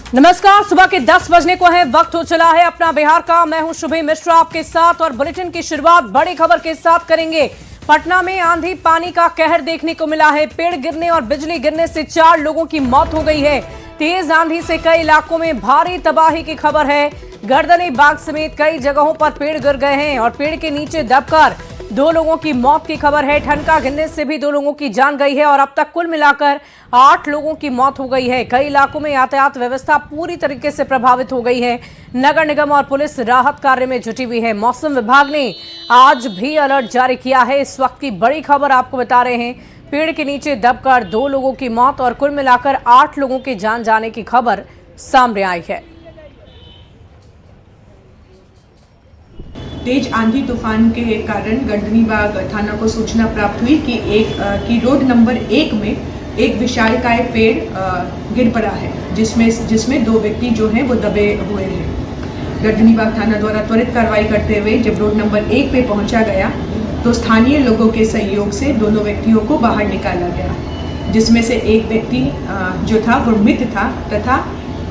नमस्कार, सुबह के 10 बजने को है, वक्त हो चला है अपना बिहार का। मैं हूं शुभी मिश्रा आपके साथ और बुलेटिन की शुरुआत बड़ी खबर के साथ करेंगे। पटना में आंधी पानी का कहर देखने को मिला है। पेड़ गिरने और बिजली गिरने से 4 लोगों की मौत हो गई है। तेज आंधी से कई इलाकों में भारी तबाही की खबर है। गर्दनी बाग समेत कई जगहों पर पेड़ गिर गए हैं और पेड़ के नीचे दबकर 2 लोगों की मौत की खबर है। ठनका गिरने से भी 2 लोगों की जान गई है और अब तक कुल मिलाकर 8 लोगों की मौत हो गई है। कई इलाकों में यातायात व्यवस्था पूरी तरीके से प्रभावित हो गई है। नगर निगम और पुलिस राहत कार्य में जुटी हुई है। मौसम विभाग ने आज भी अलर्ट जारी किया है। इस वक्त की बड़ी खबर आपको बता रहे हैं। पेड़ के नीचे दबकर 2 लोगों की मौत और कुल मिलाकर 8 लोगों की जान जाने की खबर सामने आई है। तेज आंधी तूफान के कारण गर्दनी बाग थाना को सूचना प्राप्त हुई कि रोड नंबर 1 में एक विशालकाय पेड़ गिर पड़ा है, जिसमें 2 व्यक्ति जो हैं वो दबे हुए हैं। गर्दनी बाग थाना द्वारा त्वरित कार्रवाई करते हुए जब रोड नंबर 1 पे पहुंचा गया तो स्थानीय लोगों के सहयोग से दोनों व्यक्तियों को बाहर निकाला गया, जिसमें से एक व्यक्ति जो था वो मृत था तथा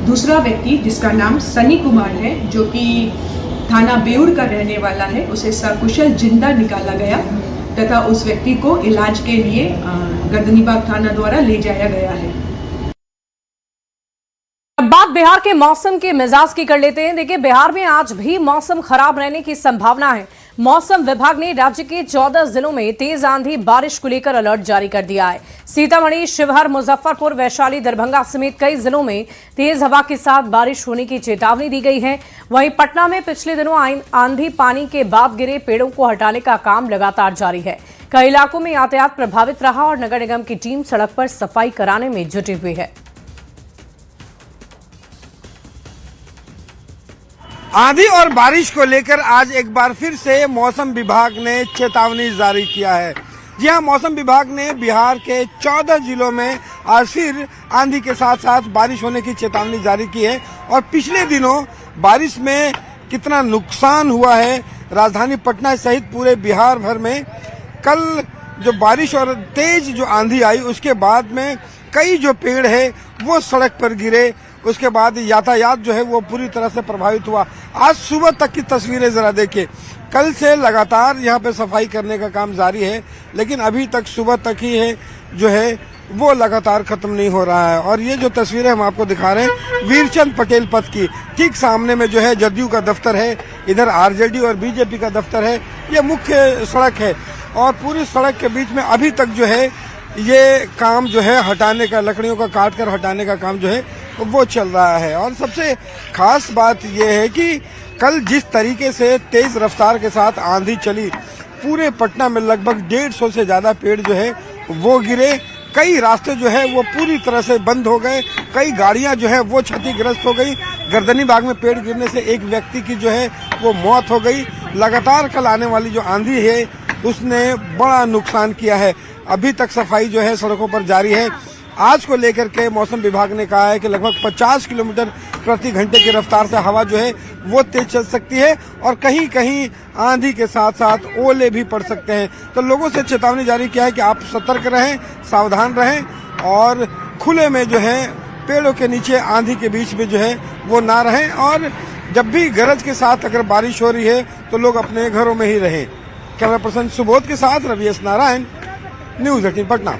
दूसरा व्यक्ति जिसका नाम सनी कुमार है, जो कि थाना बेउर का रहने वाला है, उसे सकुशल जिंदा निकाला गया तथा उस व्यक्ति को इलाज के लिए गर्दनी बाग थाना द्वारा ले जाया गया है। अब बात बिहार के मौसम के मिजाज की कर लेते हैं। देखिए, बिहार में आज भी मौसम खराब रहने की संभावना है। मौसम विभाग ने राज्य के 14 जिलों में तेज आंधी बारिश को लेकर अलर्ट जारी कर दिया है। सीतामढ़ी, शिवहर, मुजफ्फरपुर, वैशाली, दरभंगा समेत कई जिलों में तेज हवा के साथ बारिश होने की चेतावनी दी गई है। वहीं पटना में पिछले दिनों आंधी पानी के बाद गिरे पेड़ों को हटाने का काम लगातार जारी है। कई इलाकों में यातायात प्रभावित रहा और नगर निगम की टीम सड़क पर सफाई कराने में जुटी हुई है। आंधी और बारिश को लेकर आज एक बार फिर से मौसम विभाग ने चेतावनी जारी किया है। जी हां, मौसम विभाग ने बिहार के 14 जिलों में आज फिर आंधी के साथ साथ बारिश होने की चेतावनी जारी की है। और पिछले दिनों बारिश में कितना नुकसान हुआ है राजधानी पटना सहित पूरे बिहार भर में। कल जो बारिश और तेज जो आंधी आई उसके बाद में कई जो पेड़ है वो सड़क पर गिरे, उसके बाद यातायात जो है वो पूरी तरह से प्रभावित हुआ। आज सुबह तक की तस्वीरें जरा देखिए। कल से लगातार यहाँ पे सफाई करने का काम जारी है, लेकिन अभी तक सुबह तक ही है जो है वो लगातार खत्म नहीं हो रहा है। और ये जो तस्वीरें हम आपको दिखा रहे हैं वीरचंद पटेल पथ की, ठीक सामने में जो है जदयू का दफ्तर है, इधर आरजेडी और बीजेपी का दफ्तर है। ये मुख्य सड़क है और पूरी सड़क के बीच में अभी तक जो है ये काम जो है हटाने का, लकड़ियों का काट कर हटाने का काम जो है वो चल रहा है। और सबसे खास बात यह है कि कल जिस तरीके से तेज रफ्तार के साथ आंधी चली, पूरे पटना में लगभग 150 से ज्यादा पेड़ जो है वो गिरे। कई रास्ते जो है वो पूरी तरह से बंद हो गए, कई गाड़ियां जो है वो क्षतिग्रस्त हो गई। गर्दनी बाग में पेड़ गिरने से एक व्यक्ति की जो है वो मौत हो गई। लगातार कल आने वाली जो आंधी है उसने बड़ा नुकसान किया है। अभी तक सफाई जो है सड़कों पर जारी है। आज को लेकर के मौसम विभाग ने कहा है कि लगभग 50 किलोमीटर प्रति घंटे की रफ्तार से हवा जो है वो तेज चल सकती है और कहीं कहीं आंधी के साथ साथ ओले भी पड़ सकते हैं। तो लोगों से चेतावनी जारी किया है कि आप सतर्क रहें, सावधान रहें और खुले में जो है पेड़ों के नीचे आंधी के बीच में जो है वो ना रहें। और जब भी गरज के साथ अगर बारिश हो रही है तो लोग अपने घरों में ही रहें। कैमरा पर्सन सुबोध के साथ रवि एस नारायण, न्यूज़ 18 पटना।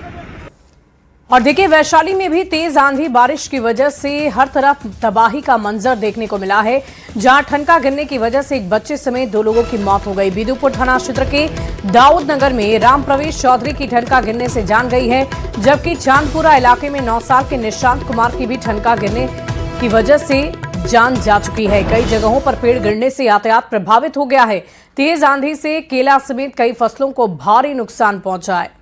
और देखिए, वैशाली में भी तेज आंधी बारिश की वजह से हर तरफ तबाही का मंजर देखने को मिला है, जहां ठनका गिरने की वजह से एक बच्चे समेत 2 लोगों की मौत हो गई। बिदुपुर थाना क्षेत्र के दाऊद नगर में राम प्रवेश चौधरी की ठनका गिरने से जान गई है, जबकि चांदपुरा इलाके में 9 साल के निशांत कुमार की भी ठनका गिरने की वजह से जान जा चुकी है। कई जगहों पर पेड़ गिरने से यातायात प्रभावित हो गया है। तेज आंधी से केला समेत कई फसलों को भारी नुकसान पहुंचा है।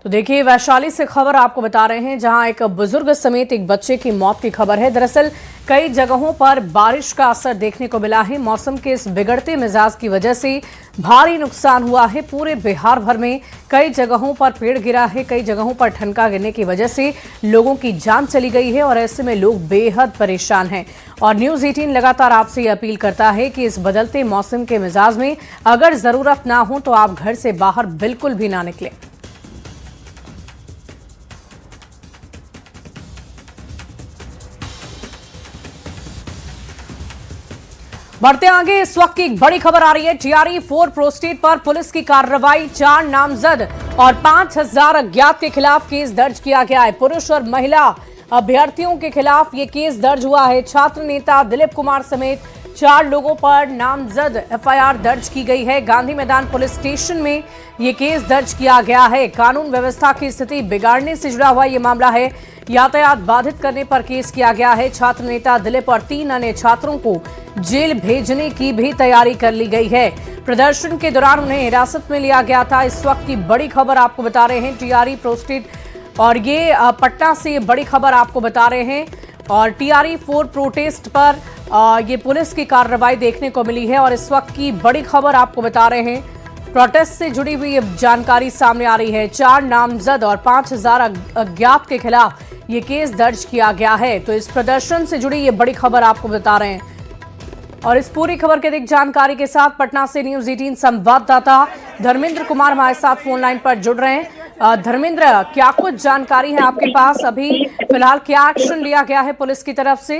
तो देखिए, वैशाली से खबर आपको बता रहे हैं, जहां एक बुजुर्ग समेत एक बच्चे की मौत की खबर है। दरअसल कई जगहों पर बारिश का असर देखने को मिला है। मौसम के इस बिगड़ते मिजाज की वजह से भारी नुकसान हुआ है। पूरे बिहार भर में कई जगहों पर पेड़ गिरा है, कई जगहों पर ठनका गिरने की वजह से लोगों की जान चली गई है और ऐसे में लोग बेहद परेशान हैं। और न्यूज़ 18 लगातार आपसे ये अपील करता है कि इस बदलते मौसम के मिजाज में अगर जरूरत ना हो तो आप घर से बाहर बिल्कुल भी ना निकलें। बढ़ते आगे, इस वक्त की एक बड़ी खबर आ रही है। टीआरई 4 प्रोस्टेट पर पुलिस की कार्रवाई, 4 नामजद और 5000 अज्ञात के खिलाफ केस दर्ज किया गया है। पुरुष और महिला अभ्यर्थियों के खिलाफ ये केस दर्ज हुआ है। छात्र नेता दिलीप कुमार समेत 4 लोगों पर नामजद एफआईआर दर्ज की गई है। गांधी मैदान पुलिस स्टेशन में ये केस दर्ज किया गया है। कानून व्यवस्था की स्थिति बिगाड़ने से जुड़ा हुआ ये मामला है। यातायात बाधित करने पर केस किया गया है। छात्र नेता दिलीप और 3 अन्य छात्रों को जेल भेजने की भी तैयारी कर ली गई है। प्रदर्शन के दौरान उन्हें हिरासत में लिया गया था। इस वक्त की बड़ी खबर आपको बता रहे हैं, टीआरई प्रोस्टेट, और ये पटना से ये बड़ी खबर आपको बता रहे हैं। और टीआरई 4 प्रोटेस्ट पर ये पुलिस की कार्रवाई देखने को मिली है। और इस वक्त की बड़ी खबर आपको बता रहे हैं, प्रोटेस्ट से जुड़ी हुई ये जानकारी सामने आ रही है। 4 नामजद और 5000 अज्ञात के खिलाफ ये केस दर्ज किया गया है। तो इस प्रदर्शन से जुड़ी ये बड़ी खबर आपको बता रहे हैं। और इस पूरी खबर के अधिक जानकारी के साथ पटना से न्यूज़ 18 संवाददाता धर्मेंद्र कुमार हमारे साथ फोन लाइन पर जुड़ रहे हैं। धर्मेंद्र, क्या कुछ जानकारी है आपके पास? अभी फिलहाल क्या एक्शन लिया गया है पुलिस की तरफ से?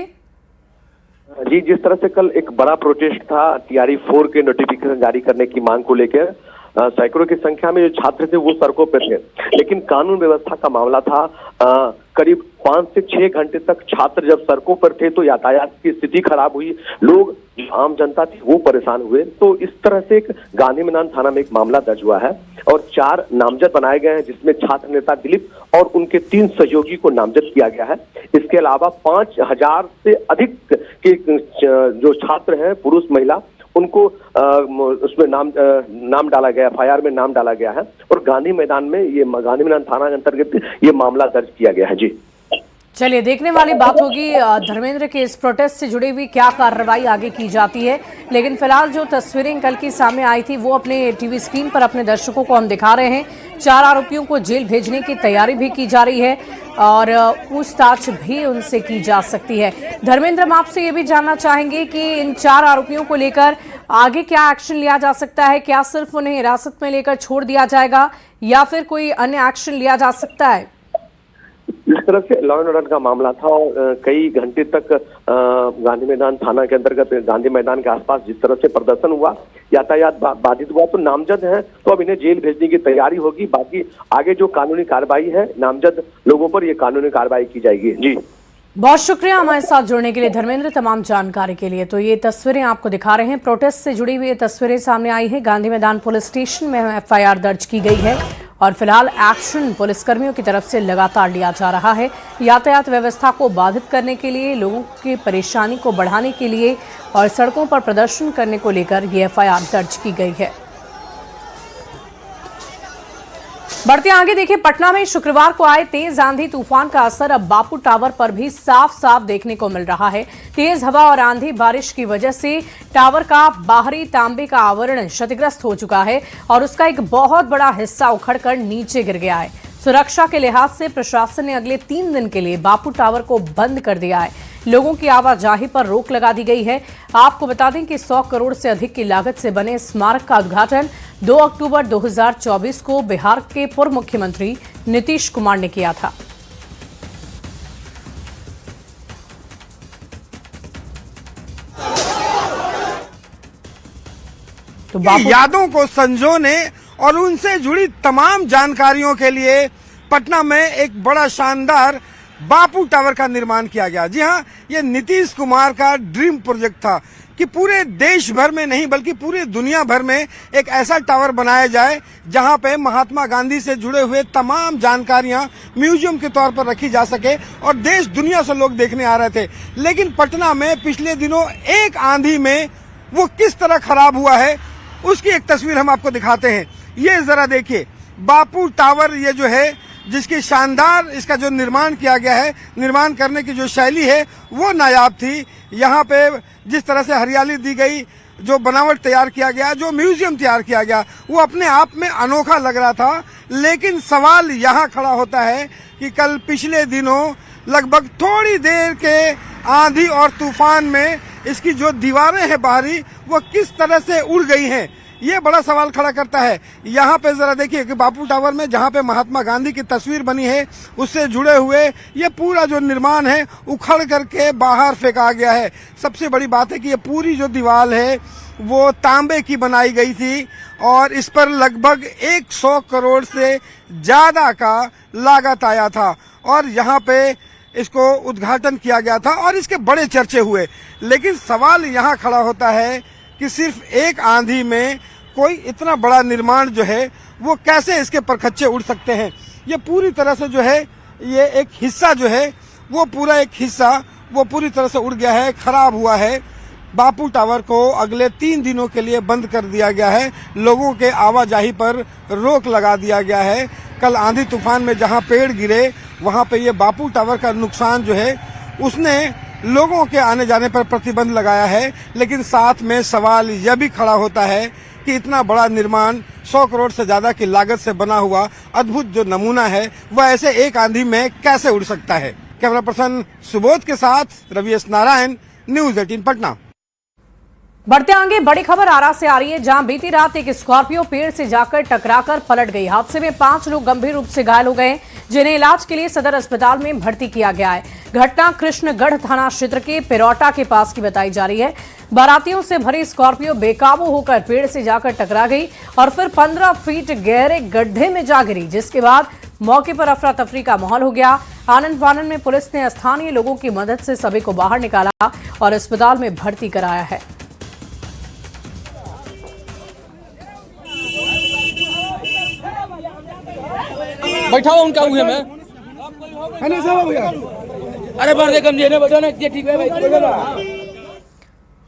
जी, जिस तरह से कल एक बड़ा प्रोटेस्ट था टीआरई 4 के नोटिफिकेशन जारी करने की मांग को लेकर, सैकड़ों की संख्या में जो छात्र थे वो सड़कों पर थे। लेकिन कानून व्यवस्था का मामला था। करीब 5 से 6 घंटे तक छात्र जब सड़कों पर थे तो यातायात की स्थिति खराब हुई। लोग, जो आम जनता थी, वो परेशान हुए। तो इस तरह से एक गांधी मैदान थाना में एक मामला दर्ज हुआ है और 4 नामजद बनाए गए हैं, जिसमें छात्र नेता दिलीप और उनके 3 सहयोगी को नामजद किया गया है। इसके अलावा 5000 से अधिक के जो छात्र हैं, पुरुष महिला, उनको उसमें नाम डाला गया, एफआईआर में नाम डाला गया है। और गांधी मैदान थाना के अंतर्गत ये मामला दर्ज किया गया है। जी, चलिए, देखने वाली बात होगी धर्मेंद्र के इस प्रोटेस्ट से जुड़ी हुई क्या कार्रवाई आगे की जाती है। लेकिन फिलहाल जो तस्वीरें कल की सामने आई थी वो अपने टीवी स्क्रीन पर अपने दर्शकों को हम दिखा रहे हैं। 4 आरोपियों को जेल भेजने की तैयारी भी की जा रही है और पूछताछ भी उनसे की जा सकती है। धर्मेंद्र, हम आपसे ये भी जानना चाहेंगे कि इन 4 आरोपियों को लेकर आगे क्या एक्शन लिया जा सकता है? क्या सिर्फ उन्हें हिरासत में लेकर छोड़ दिया जाएगा या फिर कोई अन्य एक्शन लिया जा सकता है? इस तरह से लॉ एंड ऑर्डर का मामला था और कई घंटे तक गांधी मैदान थाना के अंतर्गत गांधी मैदान के आसपास जिस तरह से प्रदर्शन हुआ, यातायात बाधित हुआ, तो नामजद हैं तो अब इन्हें जेल भेजने की तैयारी होगी। बाकी आगे जो कानूनी कार्रवाई है नामजद लोगों पर, ये कानूनी कार्रवाई की जाएगी। जी, बहुत शुक्रिया हमारे साथ जुड़ने के लिए धर्मेंद्र, तमाम जानकारी के लिए। तो ये तस्वीरें आपको दिखा रहे हैं, प्रोटेस्ट से जुड़ी हुई ये तस्वीरें सामने आई है। गांधी मैदान पुलिस स्टेशन में एफआईआर दर्ज की गई है और फिलहाल एक्शन पुलिसकर्मियों की तरफ से लगातार लिया जा रहा है। यातायात व्यवस्था को बाधित करने के लिए, लोगों की परेशानी को बढ़ाने के लिए और सड़कों पर प्रदर्शन करने को लेकर ये एफआईआर दर्ज की गई है। बढ़ते आगे, देखिए, पटना में शुक्रवार को आए तेज आंधी तूफान का असर अब बापू टावर पर भी साफ साफ देखने को मिल रहा है। तेज हवा और आंधी बारिश की वजह से टावर का बाहरी तांबे का आवरण क्षतिग्रस्त हो चुका है और उसका एक बहुत बड़ा हिस्सा उखड़कर नीचे गिर गया है। सुरक्षा के लिहाज से प्रशासन ने अगले 3 दिन के लिए बापू टावर को बंद कर दिया है। लोगों की आवाजाही पर रोक लगा दी गई है। आपको बता दें कि 100 करोड़ से अधिक की लागत से बने स्मारक का उद्घाटन 2 अक्टूबर 2024 को बिहार के पूर्व मुख्यमंत्री नीतीश कुमार ने किया था। तो यादों को संजोने और उनसे जुड़ी तमाम जानकारियों के लिए पटना में एक बड़ा शानदार बापू टावर का निर्माण किया गया। जी हाँ, ये नीतीश कुमार का ड्रीम प्रोजेक्ट था कि पूरे देश भर में नहीं बल्कि पूरी दुनिया भर में एक ऐसा टावर बनाया जाए जहां पे महात्मा गांधी से जुड़े हुए तमाम जानकारियां म्यूजियम के तौर पर रखी जा सके और देश दुनिया से लोग देखने आ रहे थे। लेकिन पटना में पिछले दिनों एक आंधी में वो किस तरह खराब हुआ है उसकी एक तस्वीर हम आपको दिखाते हैं। ये जरा देखिए, बापू टावर ये जो है, जिसकी शानदार इसका जो निर्माण किया गया है, निर्माण करने की जो शैली है वो नायाब थी। यहाँ पे जिस तरह से हरियाली दी गई, जो बनावट तैयार किया गया, जो म्यूजियम तैयार किया गया, वो अपने आप में अनोखा लग रहा था। लेकिन सवाल यहाँ खड़ा होता है कि कल पिछले दिनों लगभग थोड़ी देर के आंधी और तूफान में इसकी जो दीवारें हैं बाहरी, वो किस तरह से उड़ गई हैं। ये बड़ा सवाल खड़ा करता है। यहाँ पे जरा देखिए कि बापू टावर में जहाँ पे महात्मा गांधी की तस्वीर बनी है उससे जुड़े हुए ये पूरा जो निर्माण है उखड़ करके बाहर फेंका गया है। सबसे बड़ी बात है कि ये पूरी जो दीवार है वो तांबे की बनाई गई थी और इस पर लगभग 100 करोड़ से ज्यादा का लागत आया था और यहाँ पे इसको उद्घाटन किया गया था और इसके बड़े चर्चे हुए। लेकिन सवाल यहाँ खड़ा होता है कि सिर्फ एक आंधी में कोई इतना बड़ा निर्माण जो है वो कैसे इसके परखच्चे उड़ सकते हैं। ये पूरी तरह से जो है ये एक हिस्सा जो है वो पूरा एक हिस्सा वो पूरी तरह से उड़ गया है, खराब हुआ है। बापू टावर को अगले 3 दिनों के लिए बंद कर दिया गया है। लोगों के आवाजाही पर रोक लगा दिया गया है। कल आंधी तूफान में जहां पेड़ गिरे वहां पे ये बापू टावर का नुकसान जो है उसने लोगों के आने जाने पर प्रतिबंध लगाया है। लेकिन साथ में सवाल यह भी खड़ा होता है कि इतना बड़ा निर्माण 100 करोड़ से ज्यादा की लागत से बना हुआ अद्भुत जो नमूना है वह ऐसे एक आंधी में कैसे उड़ सकता है। कैमरा पर्सन सुबोध के साथ रवि एस नारायण, न्यूज 18 पटना। बढ़ते आगे बड़ी खबर आरा से आ रही है, जहां बीती रात एक स्कॉर्पियो पेड़ से जाकर टकराकर पलट गई। हादसे में 5 लोग गंभीर रूप से घायल हो गए, जिन्हें इलाज के लिए सदर अस्पताल में भर्ती किया गया है। घटना कृष्णगढ़ थाना क्षेत्र के पिरौटा के पास की बताई जा रही है। बारातियों से भरी स्कॉर्पियो बेकाबू होकर पेड़ से जाकर टकरा गई और फिर 15 फीट गहरे गड्ढे में जा गिरी, जिसके बाद मौके पर अफरा तफरी का माहौल हो गया। आनंद फानन में पुलिस ने स्थानीय लोगों की मदद से सभी को बाहर निकाला और अस्पताल में भर्ती कराया है। बैठा हुआ उनका हुए में अरे बढ़ बैठो ना, ठीक है भाई।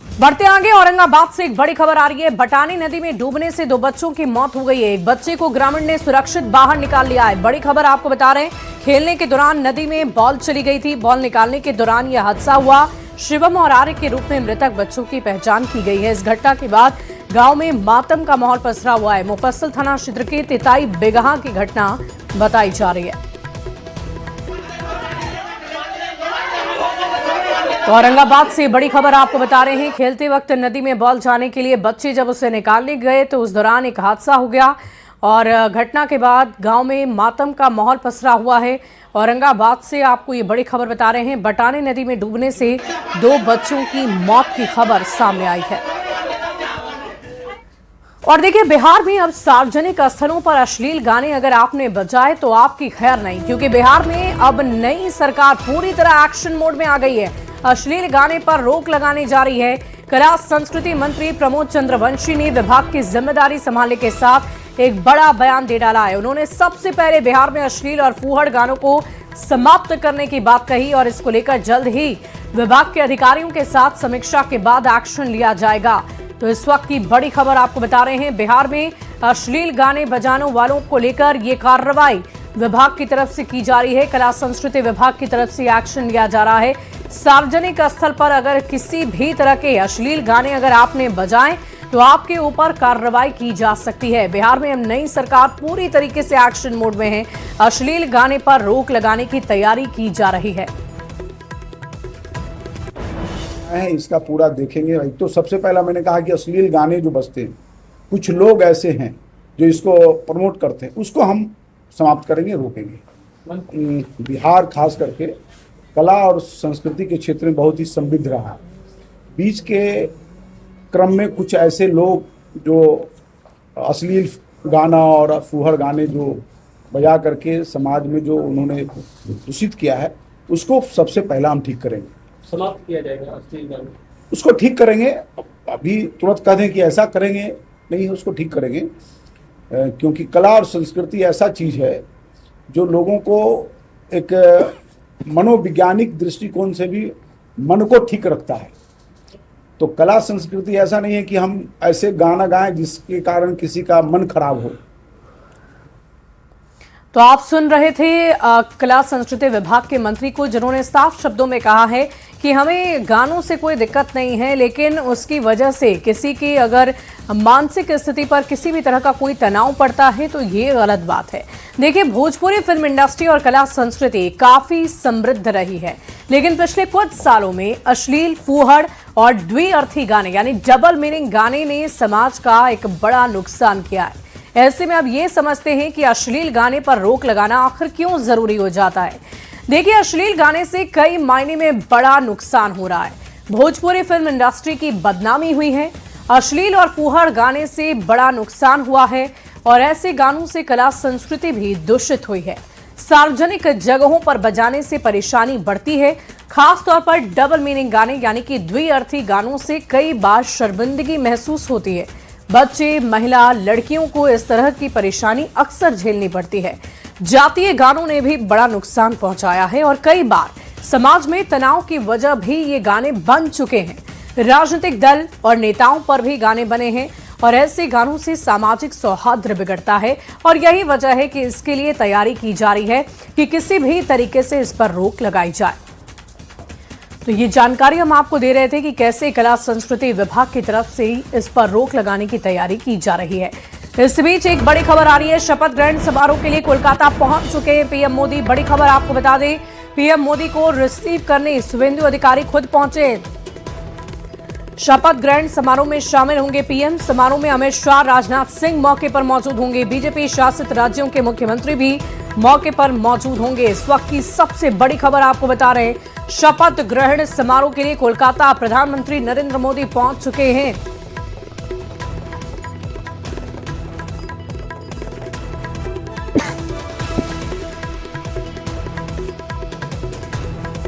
बढ़ते आगे औरंगाबाद से एक बड़ी खबर आ रही है। बटानी नदी में डूबने से 2 बच्चों की मौत हो गई है। एक बच्चे को ग्रामीण ने सुरक्षित बाहर निकाल लिया है। बड़ी खबर आपको बता रहे हैं, खेलने के दौरान नदी में बॉल चली गई थी। बॉल निकालने के दौरान यह हादसा हुआ। शिवम और आर्य के रूप में मृतक बच्चों की पहचान की गई है। इस घटना के बाद गांव में मातम का माहौल पसरा हुआ है। मुफस्सिल थाना क्षेत्र के तिताई बेगहा की घटना बताई जा रही है। तो औरंगाबाद से बड़ी खबर आपको बता रहे हैं, खेलते वक्त नदी में बॉल जाने के लिए बच्चे जब उसे निकालने गए तो उस दौरान एक हादसा हो गया और घटना के बाद गांव में मातम का माहौल पसरा हुआ है। औरंगाबाद से आपको ये बड़ी खबर बता रहे हैं, बटानी नदी में डूबने से 2 बच्चों की मौत की खबर सामने आई है। और देखिए, बिहार में अब सार्वजनिक स्थलों पर अश्लील गाने अगर आपने बजाए तो आपकी खैर नहीं, क्योंकि बिहार में अब नई सरकार पूरी तरह एक्शन मोड में आ गई है। अश्लील गाने पर रोक लगाने जा रही है। कला संस्कृति मंत्री प्रमोद चंद्रवंशी ने विभाग की जिम्मेदारी संभालने के साथ एक बड़ा बयान दे डाला है। उन्होंने सबसे पहले बिहार में अश्लील और फूहड़ गानों को समाप्त करने की बात कही और इसको लेकर जल्द ही विभाग के अधिकारियों के साथ समीक्षा के बाद एक्शन लिया जाएगा। तो इस वक्त की बड़ी खबर आपको बता रहे हैं, बिहार में अश्लील गाने बजाने वालों को लेकर ये कार्रवाई विभाग की तरफ से की जा रही है। कला संस्कृति विभाग की तरफ से एक्शन लिया जा रहा है। सार्वजनिक स्थल पर अगर किसी भी तरह के अश्लील गाने अगर आपने बजाएं तो आपके ऊपर कार्रवाई की जा सकती है। बिहार में अब नई सरकार पूरी तरीके से एक्शन मोड में है। अश्लील गाने पर रोक लगाने की तैयारी की जा रही है। इसका पूरा देखेंगे। तो सबसे पहला मैंने कहा कि अश्लील गाने जो बजते हैं, कुछ लोग ऐसे हैं जो इसको प्रमोट करते हैं, उसको हम समाप्त करेंगे, रोकेंगे। बिहार खास करके कला और संस्कृति के क्षेत्र में बहुत ही समृद्ध रहा। बीच के क्रम में कुछ ऐसे लोग जो अश्लील गाना और फूहड़ गाने जो बजा करके समाज में जो उन्होंने दूषित किया है, उसको सबसे पहला हम ठीक करेंगे, समाप्त किया जाएगा। अश्लील गाने उसको ठीक करेंगे। अभी तुरंत कह दें कि ऐसा करेंगे नहीं, उसको ठीक करेंगे, क्योंकि कला और संस्कृति ऐसा चीज़ है जो लोगों को एक मनोवैज्ञानिक दृष्टिकोण से भी मन को ठीक रखता है। तो कला संस्कृति ऐसा नहीं है कि हम ऐसे गाना गाएं जिसके कारण किसी का मन खराब हो। तो आप सुन रहे थे कला संस्कृति विभाग के मंत्री को, जिन्होंने साफ शब्दों में कहा है कि हमें गानों से कोई दिक्कत नहीं है, लेकिन उसकी वजह से किसी की अगर मानसिक स्थिति पर किसी भी तरह का कोई तनाव पड़ता है तो ये गलत बात है। देखिए, भोजपुरी फिल्म इंडस्ट्री और कला संस्कृति काफी समृद्ध रही है, लेकिन पिछले कुछ सालों में अश्लील, फूहड़ और द्विअर्थी गाने यानी डबल मीनिंग गाने ने समाज का एक बड़ा नुकसान किया है। ऐसे में अब ये समझते हैं कि अश्लील गाने पर रोक लगाना आखिर क्यों जरूरी हो जाता है। देखिए, अश्लील गाने से कई मायने में बड़ा नुकसान हो रहा है। भोजपुरी फिल्म इंडस्ट्री की बदनामी हुई है। अश्लील और फूहड़ गाने से बड़ा नुकसान हुआ है और ऐसे गानों से कला संस्कृति भी दूषित हुई है। सार्वजनिक जगहों पर बजाने से परेशानी बढ़ती है। खास तौर पर डबल मीनिंग गाने यानी कि द्विअर्थी गानों से कई बार शर्मिंदगी महसूस होती है। बच्चे, महिला, लड़कियों को इस तरह की परेशानी अक्सर झेलनी पड़ती है। जातीय गानों ने भी बड़ा नुकसान पहुंचाया है और कई बार समाज में तनाव की वजह भी ये गाने बन चुके हैं। राजनीतिक दल और नेताओं पर भी गाने बने हैं और ऐसे गानों से सामाजिक सौहार्द बिगड़ता है और यही वजह है कि इसके लिए तैयारी की जा रही है कि किसी भी तरीके से इस पर रोक लगाई जाए। तो ये जानकारी हम आपको दे रहे थे कि कैसे कला संस्कृति विभाग की तरफ से इस पर रोक लगाने की तैयारी की जा रही है। इस बीच एक बड़ी खबर आ रही है। शपथ ग्रहण समारोह के लिए कोलकाता पहुंच चुके हैं पीएम मोदी। बड़ी खबर आपको बता दें, पीएम मोदी को रिसीव करने शुभेंदु अधिकारी खुद पहुंचे। शपथ ग्रहण समारोह में शामिल होंगे पीएम। समारोह में अमित शाह, राजनाथ सिंह मौके पर मौजूद होंगे। बीजेपी शासित राज्यों के मुख्यमंत्री भी मौके पर मौजूद होंगे। इस वक्त की सबसे बड़ी खबर आपको बता रहे हैं, शपथ ग्रहण समारोह के लिए कोलकाता प्रधानमंत्री नरेंद्र मोदी पहुंच चुके हैं।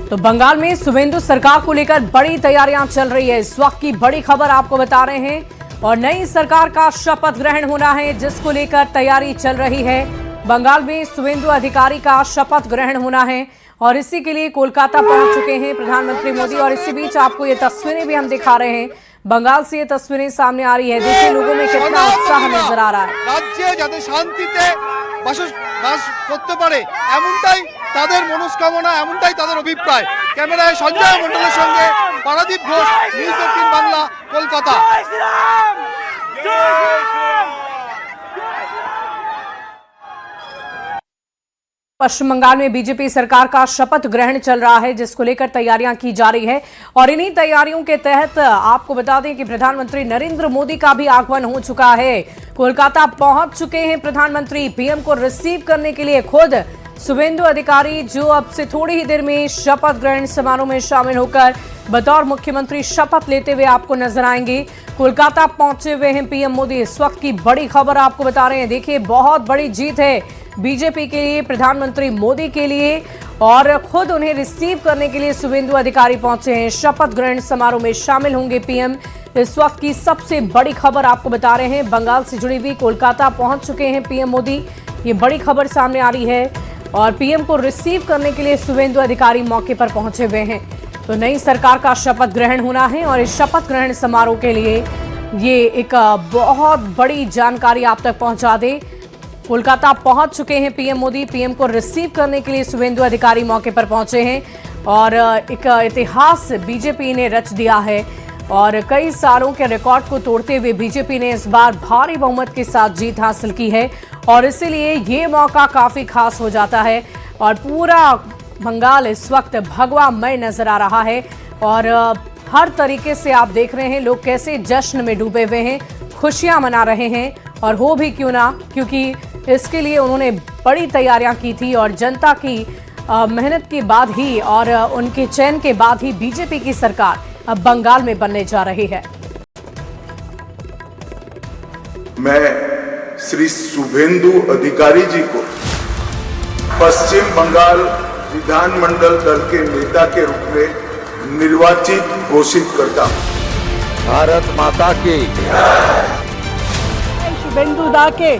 तो बंगाल में शुभेंदु सरकार को लेकर बड़ी तैयारियां चल रही है। इस वक्त की बड़ी खबर आपको बता रहे हैं और नई सरकार का शपथ ग्रहण होना है, जिसको लेकर तैयारी चल रही है। बंगाल में शुभेंदु अधिकारी का शपथ ग्रहण होना है और इसी के लिए कोलकाता पहुंच चुके हैं प्रधानमंत्री मोदी। और इसी बीच आपको ये तस्वीरें भी हम दिखा रहे हैं। बंगाल से ये तस्वीरें सामने आ रही है। देखिए लोगों में कितना उत्साह नजर आ रहा है। राज्य যাতে শান্তিতে বাস করতে পারে এমনটাই তাদের মনস্কামনা, এমনটাই তাদের অভিপ্রায়। ক্যামেরায় সঞ্জয় মণ্ডলের সঙ্গে পারাদীপ ঘোষ, নিউজ 18 বাংলা, কলকাতা। पश्चिम बंगाल में बीजेपी सरकार का शपथ ग्रहण चल रहा है, जिसको लेकर तैयारियां की जा रही है और इन्हीं तैयारियों के तहत आपको बता दें कि प्रधानमंत्री नरेंद्र मोदी का भी आगमन हो चुका है। कोलकाता पहुंच चुके हैं प्रधानमंत्री। पीएम को रिसीव करने के लिए खुद शुभेंदु अधिकारी, जो अब से थोड़ी ही देर में शपथ ग्रहण समारोह में शामिल होकर बतौर मुख्यमंत्री शपथ लेते हुए आपको नजर आएंगे। कोलकाता पहुंचे हुए हैं पीएम मोदी। इस वक्त की बड़ी खबर आपको बता रहे हैं। देखिए, बहुत बड़ी जीत है बीजेपी के लिए, प्रधानमंत्री मोदी के लिए, और खुद उन्हें रिसीव करने के लिए शुभेंदु अधिकारी पहुंचे हैं। शपथ ग्रहण समारोह में शामिल होंगे पीएम। इस वक्त की सबसे बड़ी खबर आपको बता रहे हैं। बंगाल से जुड़ी हुई कोलकाता पहुंच चुके हैं पीएम मोदी। ये बड़ी खबर सामने आ रही है और पीएम को रिसीव करने के लिए शुभेंदु अधिकारी मौके पर पहुंचे हुए हैं। तो नई सरकार का शपथ ग्रहण होना है और इस शपथ ग्रहण समारोह के लिए ये एक बहुत बड़ी जानकारी आप तक पहुंचा दे। कोलकाता पहुंच चुके हैं पीएम मोदी। पीएम को रिसीव करने के लिए शुभेंदु अधिकारी मौके पर पहुंचे हैं और एक इतिहास बीजेपी ने रच दिया है और कई सालों के रिकॉर्ड को तोड़ते हुए बीजेपी ने इस बार भारी बहुमत के साथ जीत हासिल की है और इसीलिए ये मौका काफी खास हो जाता है और पूरा बंगाल इस वक्त भगवामय नजर आ रहा है और हर तरीके से आप देख रहे हैं लोग कैसे जश्न में डूबे हुए हैं, खुशियां मना रहे हैं। और हो भी क्यों ना, क्योंकि इसके लिए उन्होंने बड़ी तैयारियां की थी और जनता की मेहनत के बाद ही और उनके चयन के बाद ही बीजेपी की सरकार अब बंगाल में बनने जा रही है। मैं श्री शुभेंदु अधिकारी जी को पश्चिम बंगाल विधानमंडल दल के नेता के रूप में निर्वाचित घोषित करता हूं। भारत माता की। शुभेंदु दा के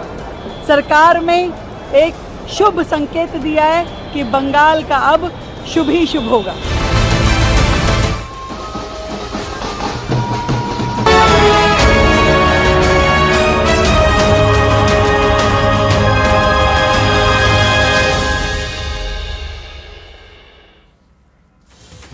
सरकार में एक शुभ संकेत दिया है कि बंगाल का अब शुभ ही शुभ होगा।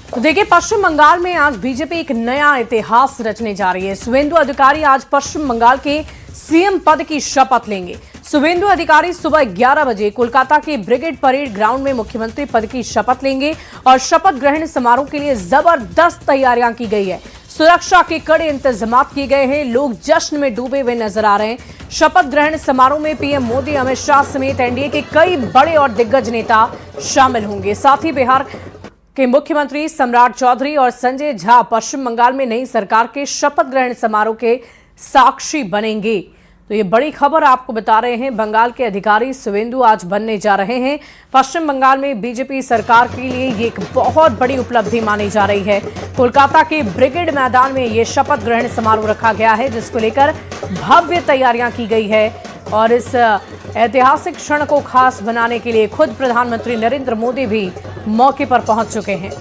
तो देखिए, पश्चिम बंगाल में आज बीजेपी एक नया इतिहास रचने जा रही है। शुभेंदु अधिकारी आज पश्चिम बंगाल के सीएम पद की शपथ लेंगे। शुभेंदु अधिकारी सुबह 11 बजे कोलकाता के ब्रिगेड परेड ग्राउंड में मुख्यमंत्री पद की शपथ लेंगे और शपथ ग्रहण समारोह के लिए जबरदस्त तैयारियां की गई है। सुरक्षा के कड़े इंतजाम किए गए हैं। लोग जश्न में डूबे हुए नजर आ रहे हैं। शपथ ग्रहण समारोह में पीएम मोदी, अमित शाह समेत एनडीए के कई बड़े और दिग्गज नेता शामिल होंगे। साथ ही बिहार के मुख्यमंत्री सम्राट चौधरी और संजय झा पश्चिम बंगाल में नई सरकार के शपथ ग्रहण समारोह के साक्षी बनेंगे। तो ये बड़ी खबर आपको बता रहे हैं। बंगाल के अधिकारी शुभेंदु आज बनने जा रहे हैं। पश्चिम बंगाल में बीजेपी सरकार के लिए ये एक बहुत बड़ी उपलब्धि मानी जा रही है। कोलकाता के ब्रिगेड मैदान में ये शपथ ग्रहण समारोह रखा गया है, जिसको लेकर भव्य तैयारियां की गई है। और इस ऐतिहासिक क्षण को खास बनाने के लिए खुद प्रधानमंत्री नरेंद्र मोदी भी मौके पर पहुंच चुके हैं।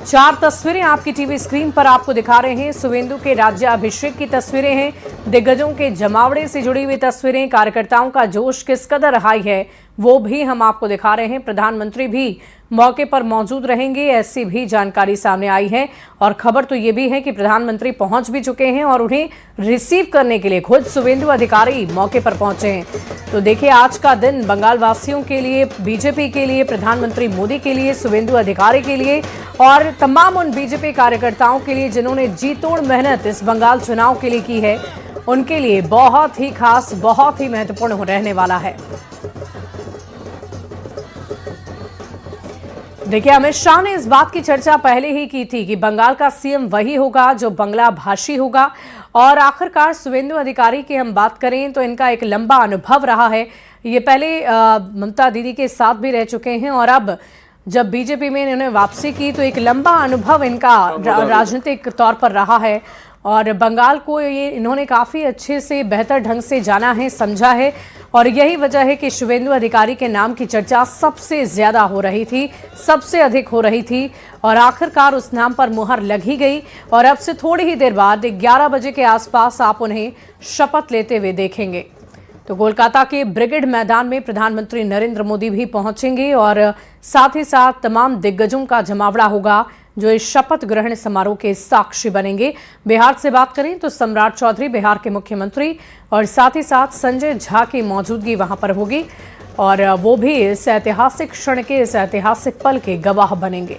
4 तस्वीरें आपकी टीवी स्क्रीन पर आपको दिखा रहे हैं। शुभेंदु के राज्याभिषेक की तस्वीरें हैं, दिग्गजों के जमावड़े से जुड़ी हुई तस्वीरें, कार्यकर्ताओं का जोश किस कदर हाई है वो भी हम आपको दिखा रहे हैं। प्रधानमंत्री भी मौके पर मौजूद रहेंगे, ऐसी भी जानकारी सामने आई है। और खबर तो ये भी है कि प्रधानमंत्री पहुंच भी चुके हैं और उन्हें रिसीव करने के लिए खुद शुभेंदु अधिकारी मौके पर पहुंचे हैं। तो देखिए, आज का दिन बंगाल वासियों के लिए, बीजेपी के लिए, प्रधानमंत्री मोदी के लिए, शुभेंदु अधिकारी के लिए और तमाम उन बीजेपी कार्यकर्ताओं के लिए जिन्होंने जी तोड़ मेहनत इस बंगाल चुनाव के लिए की है, उनके लिए बहुत ही खास, बहुत ही महत्वपूर्ण रहने वाला है। देखिए, अमित शाह ने इस बात की चर्चा पहले ही की थी कि बंगाल का सीएम वही होगा जो बंगला भाषी होगा। और आखिरकार शुभेंदु अधिकारी की हम बात करें तो इनका एक लंबा अनुभव रहा है। ये पहले ममता दीदी के साथ भी रह चुके हैं और अब जब बीजेपी में इन्होंने वापसी की तो एक लंबा अनुभव इनका राजनीतिक तौर पर रहा है। और बंगाल को ये इन्होंने काफ़ी अच्छे से, बेहतर ढंग से जाना है, समझा है। और यही वजह है कि शुभेंदु अधिकारी के नाम की चर्चा सबसे ज़्यादा हो रही थी, सबसे अधिक हो रही थी। और आखिरकार उस नाम पर मुहर लग ही गई। और अब से थोड़ी ही देर बाद 11 बजे के आसपास आप उन्हें शपथ लेते हुए देखेंगे। तो कोलकाता के ब्रिगेड मैदान में प्रधानमंत्री नरेंद्र मोदी भी पहुंचेंगे और साथ ही साथ तमाम दिग्गजों का जमावड़ा होगा जो इस शपथ ग्रहण समारोह के साक्षी बनेंगे। बिहार से बात करें तो सम्राट चौधरी बिहार के मुख्यमंत्री और साथ ही साथ संजय झा की मौजूदगी वहां पर होगी और वो भी इस ऐतिहासिक क्षण के, इस ऐतिहासिक पल के गवाह बनेंगे।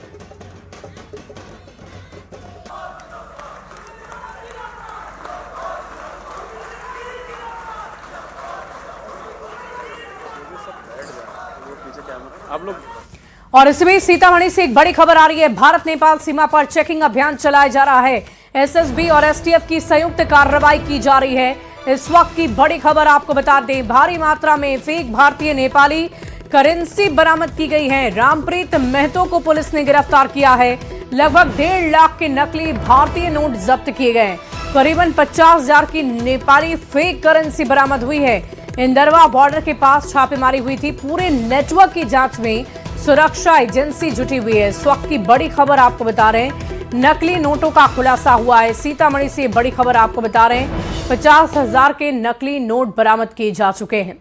और इसी बीच सीतामढ़ी से एक बड़ी खबर आ रही है। भारत नेपाल सीमा पर चेकिंग अभियान चलाया जा रहा है। एसएसबी और एसटीएफ की संयुक्त कार्रवाई की जा रही है। इस वक्त की बड़ी खबर आपको बता दें, भारी मात्रा में फेक भारतीय नेपाली करेंसी बरामद की गई है। रामप्रीत महतो को पुलिस ने गिरफ्तार किया है। लगभग 1.5 लाख के नकली भारतीय नोट जब्त किए गए। करीबन 50,000 की नेपाली फेक करेंसी बरामद हुई है। इंदरवा बॉर्डर के पास छापेमारी हुई थी। पूरे नेटवर्क की जांच में सुरक्षा एजेंसी जुटी हुई है। इस वक्त की बड़ी खबर आपको बता रहे हैं, नकली नोटों का खुलासा हुआ है। सीतामढ़ी से बड़ी खबर आपको बता रहे हैं, 50,000 के नकली नोट बरामद किए जा चुके हैं।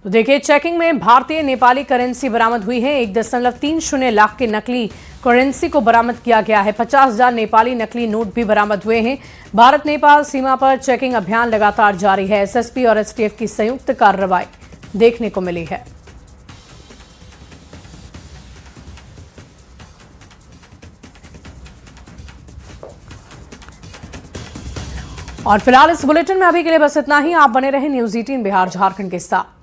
तो देखिए, चेकिंग में भारतीय नेपाली करेंसी बरामद हुई है। 1.30 लाख के नकली करेंसी को बरामद किया गया है। 50,000 नेपाली नकली नोट भी बरामद हुए हैं। भारत नेपाल सीमा पर चेकिंग अभियान लगातार जारी है। एसएसपी और एसटीएफ की संयुक्त कार्रवाई देखने को मिली है। और फिलहाल इस बुलेटिन में अभी के लिए बस इतना ही। आप बने रहें न्यूज़ 18 बिहार झारखंड के साथ।